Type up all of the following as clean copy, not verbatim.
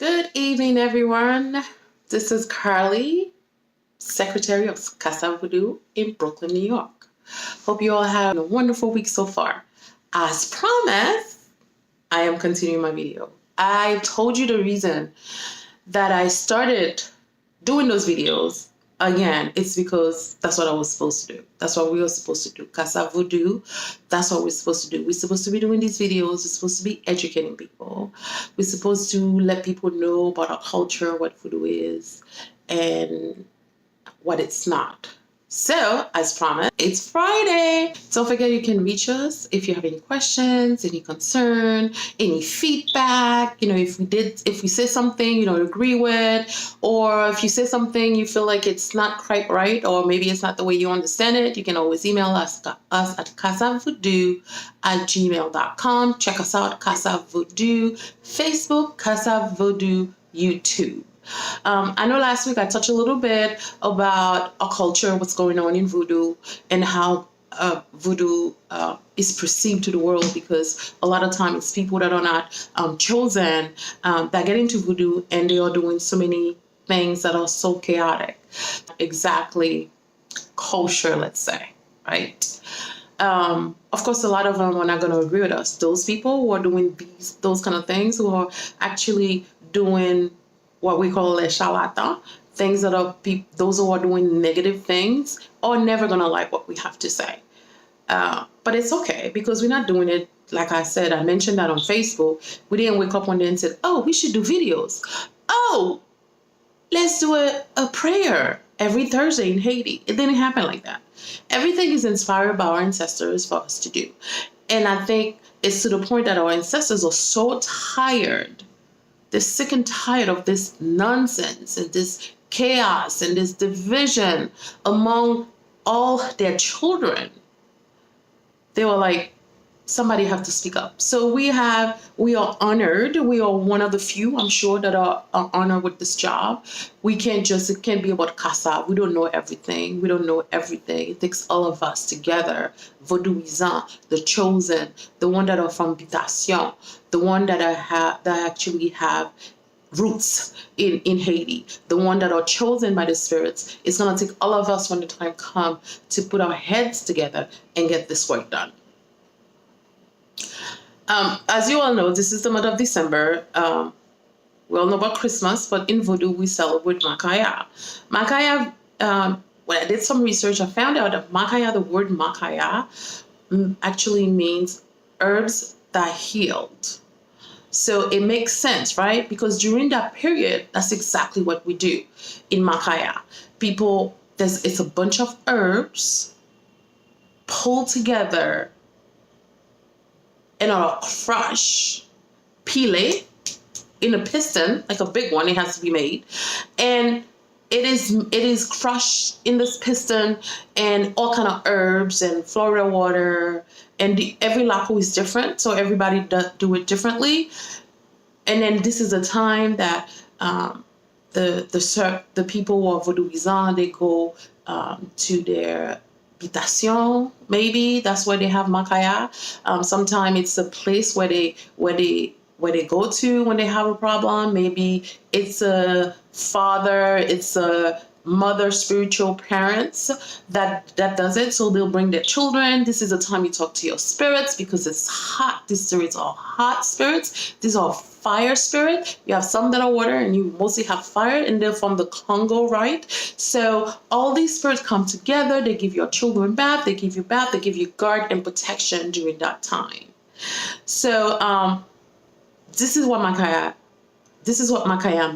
Good evening, everyone. This is Carly, Secretary of KSAV Vodou in Brooklyn, New York. Hope you all have a wonderful week so far. As promised, I am continuing my video. I told you the reason that I started doing those videos. Again, it's because that's what I was supposed to do. That's what we were supposed to do. KSAV Vodou, that's what we're supposed to do. We're supposed to be doing these videos. We're supposed to be educating people. We're supposed to let people know about our culture, what voodoo is, and what it's not. So, as promised, it's Friday. Don't forget you can reach us if you have any questions, any concern, any feedback. If we say something you don't agree with, or if you say something you feel like it's not quite right, or maybe it's not the way you understand it, you can always email us at kasavvodou@gmail.com. Check us out, KSAV Vodou, Facebook, KSAV Vodou, YouTube. I know last week I touched a little bit about our culture, what's going on in voodoo, and how voodoo is perceived to the world, because a lot of times it's people that are not chosen that get into voodoo, and they are doing so many things that are so chaotic. Exactly kosher, let's say, right? Of course, a lot of them are not going to agree with us. Those people who are doing those kind of things, who are actually doing what we call les charlatans, things that are those who are doing negative things, are never going to like what we have to say. But it's okay, because we're not doing it. Like I said, I mentioned that on Facebook. We didn't wake up one day and said, oh, we should do videos. Oh, let's do a prayer every Thursday in Haiti. It didn't happen like that. Everything is inspired by our ancestors for us to do. And I think it's to the point that our ancestors are so tired. They're sick and tired of this nonsense and this chaos and this division among all their children. They were like, somebody have to speak up. So we are honored. We are one of the few, I'm sure, that are honored with this job. It can't be about KSAV. We don't know everything. It takes all of us together. Vaudouisans, the chosen, the one that are from Habitation, the one that actually have roots in Haiti, the one that are chosen by the spirits. It's going to take all of us when the time comes to put our heads together and get this work done. As you all know, this is the month of December. We all know about Christmas, but in Voodoo, we celebrate Makaya. Makaya, when I did some research, I found out that Makaya, the word Makaya, actually means herbs that healed. So it makes sense, right? Because during that period, that's exactly what we do in Makaya. It's a bunch of herbs pulled together and are crushed, pile, in a piston, like a big one. It has to be made, and it is crushed in this piston, and all kind of herbs and Florida water, and every laco is different, so everybody do it differently. And then this is a time that the people who are Vaudouisans, they go to their Habitation, maybe that's where they have Makaya. Sometimes it's a place where they go to when they have a problem. Maybe it's a father, it's a mother, spiritual parents that does it. So they'll bring their children. This is a time you talk to your spirits, because it's hot. These spirits are hot spirits. These are fire spirit. You have some that are water, and you mostly have fire, and they're from the Congo, right? So all these spirits come together. They give your children bath. They give you guard and protection during that time. So this is what Makaya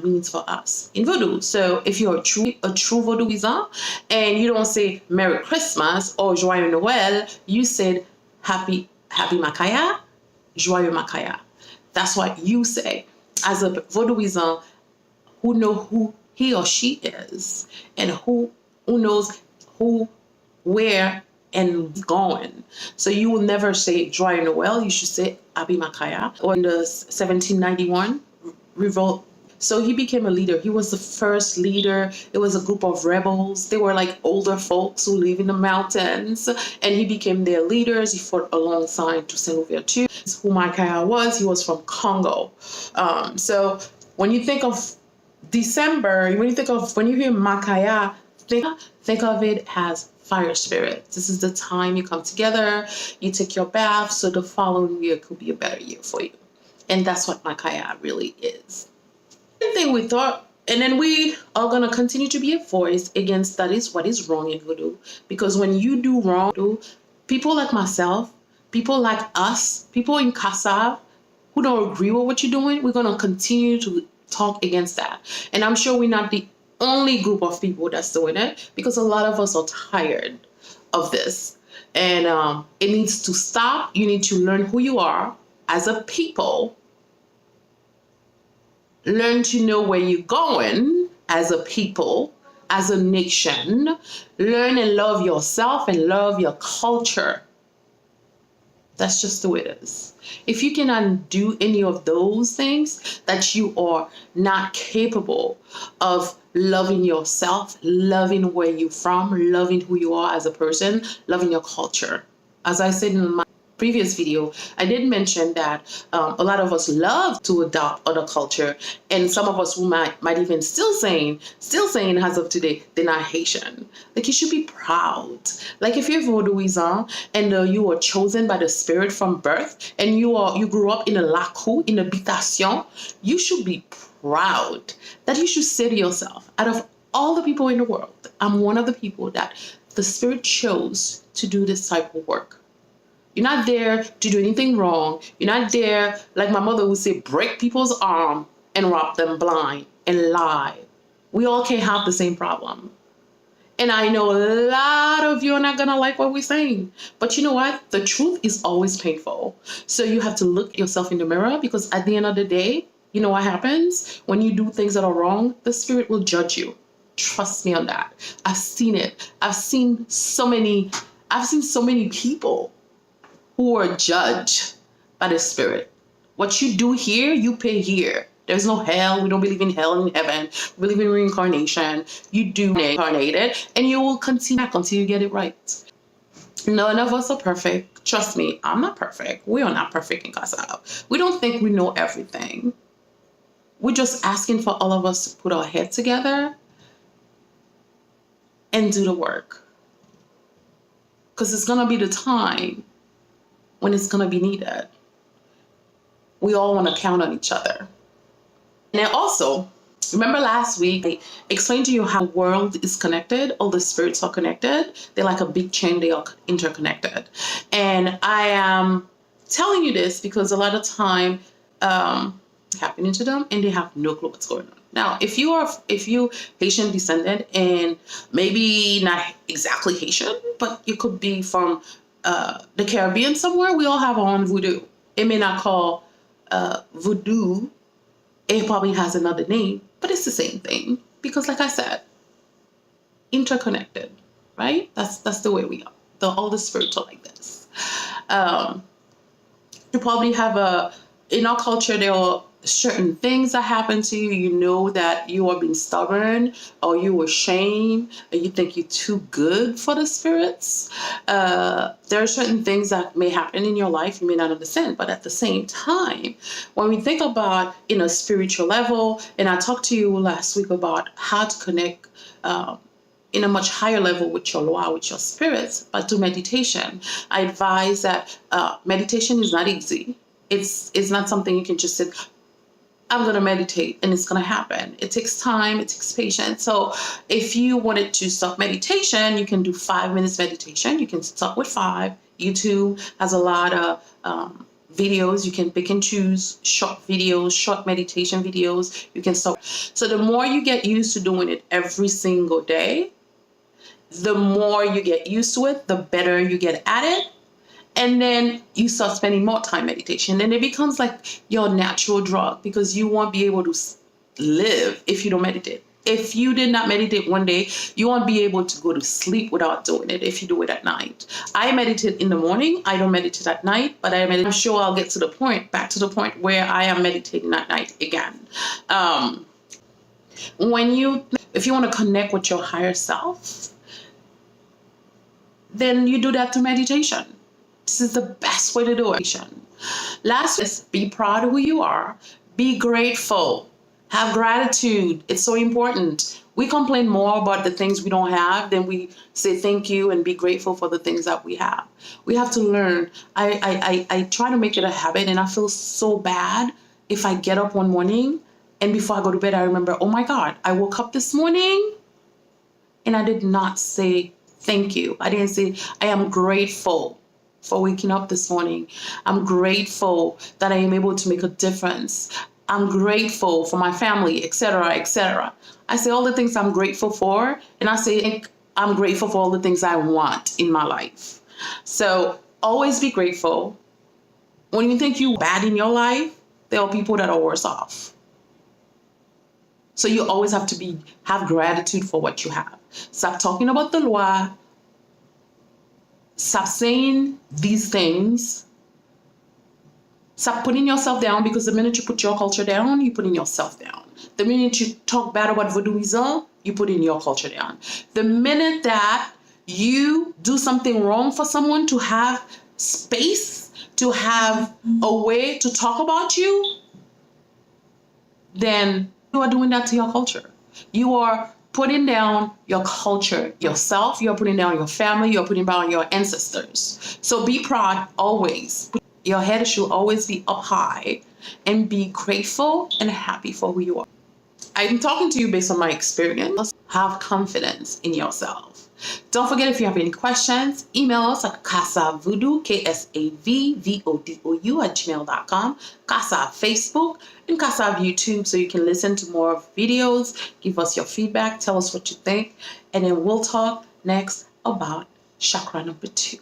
means for us in Voodoo. So if you're a true Vaudouisan, and you don't say Merry Christmas or Joyeux Noël, you said Happy Makaya, Joyeux Makaya. That's what you say as a Vaudouisan who know who he or she is, and who knows who, where, and going. So you will never say Joyeux Noël. You should say Happy Makaya. Or in the 1791 revolt, so he became a leader. He was the first leader. It was a group of rebels. They were like older folks who live in the mountains, and he became their leaders. He fought alongside Toussaint Louverture. Who Makaya was, he was from Congo. So When you think of December, when you hear Makaya, think of it as fire spirits. This is the time you come together, you take your bath, so the following year could be a better year for you. And that's what Makaya really is. The thing we thought, and then we are going to continue to be a voice against that is what is wrong in voodoo. Because when you do wrong, people like myself, people like us, people in KSAV who don't agree with what you're doing, we're going to continue to talk against that. And I'm sure we're not the only group of people that's doing it, because a lot of us are tired of this. And it needs to stop. You need to learn who you are as a people, learn to know where you're going as a people, as a nation, learn and love yourself and love your culture. That's just the way it is. If you cannot do any of those things, that you are not capable of loving yourself, loving where you're from, loving who you are as a person, loving your culture. As I said in my previous video, I did mention that a lot of us love to adopt other culture, and some of us who might even still saying as of today they're not Haitian. Like, you should be proud. Like, if you're Vodouisan and you were chosen by the spirit from birth, and you grew up in a laku, in a habitation, you should be proud. That you should say to yourself, out of all the people in the world, I'm one of the people that the spirit chose to do this type of work. You're not there to do anything wrong. You're not there, like my mother would say, break people's arm and rob them blind and lie. We all can't have the same problem. And I know a lot of you are not going to like what we're saying. But you know what? The truth is always painful. So you have to look yourself in the mirror, because at the end of the day, you know what happens? When you do things that are wrong, the spirit will judge you. Trust me on that. I've seen it. I've seen so many people who are judged by the spirit. What you do here, you pay here. There's no hell. We don't believe in hell and heaven. We believe in reincarnation. You do reincarnated, and you will continue until you get it right. None of us are perfect. Trust me, I'm not perfect. We are not perfect in KSAV. We don't think we know everything. We're just asking for all of us to put our head together and do the work. Because it's going to be the time when it's going to be needed. We all want to count on each other. And then also, remember last week, I explained to you how the world is connected. All the spirits are connected. They're like a big chain. They are interconnected. And I am telling you this because a lot of time happening to them, and they have no clue what's going on. Now, if you Haitian descendant, and maybe not exactly Haitian, but you could be from the Caribbean somewhere, we all have our own voodoo. It may not call voodoo. It probably has another name, but it's the same thing, because like I said, interconnected, right? That's the way we are. All the spirits are like this. You probably have in our culture, there are certain things that happen to you. You know that you are being stubborn, or you are ashamed, or you think you're too good for the spirits. There are certain things that may happen in your life you may not understand, but at the same time, when we think about in a spiritual level, and I talked to you last week about how to connect in a much higher level with your loa, with your spirits, but do meditation. I advise that meditation is not easy. It's not something you can just sit, I'm going to meditate and it's going to happen. It takes time. It takes patience. So if you wanted to start meditation, you can do 5 minutes meditation. You can start with 5. YouTube has a lot of videos. You can pick and choose short videos, short meditation videos. You can start. So the more you get used to doing it every single day, the more you get used to it, the better you get at it. And then you start spending more time meditation, and it becomes like your natural drug, because you won't be able to live if you don't meditate. If you did not meditate one day, you won't be able to go to sleep without doing it if you do it at night. I meditate in the morning. I don't meditate at night, but I'm sure I'll get back to the point where I am meditating at night again. If you want to connect with your higher self, then you do that through meditation. This is the best way to do it. Last is be proud of who you are. Be grateful. Have gratitude. It's so important. We complain more about the things we don't have than we say thank you and be grateful for the things that we have. We have to learn. I try to make it a habit, and I feel so bad if I get up one morning and before I go to bed, I remember, oh my God, I woke up this morning and I did not say thank you. I didn't say, I am grateful for waking up this morning. I'm grateful that I am able to make a difference. I'm grateful for my family, etc., etc. I say all the things I'm grateful for, and I say I'm grateful for all the things I want in my life. So always be grateful. When you think you're bad in your life, there are people that are worse off. So you always have to have gratitude for what you have. Stop talking about the law. Stop saying these things. Stop putting yourself down, because the minute you put your culture down, you're putting yourself down. The minute you talk bad about voodooism, you put in your culture down. The minute that you do something wrong for someone to have space, to have a way to talk about you, then you are doing that to your culture. You are putting down your culture, yourself, you're putting down your family, you're putting down your ancestors. So be proud always. Your head should always be up high, and be grateful and happy for who you are. I'm talking to you based on my experience. Have confidence in yourself. Don't forget, if you have any questions, email us at KSAVVODOU, KSAVVODOU @gmail.com, KSAV Facebook, and KSAV YouTube, so you can listen to more videos, give us your feedback, tell us what you think, and then we'll talk next about chakra number 2.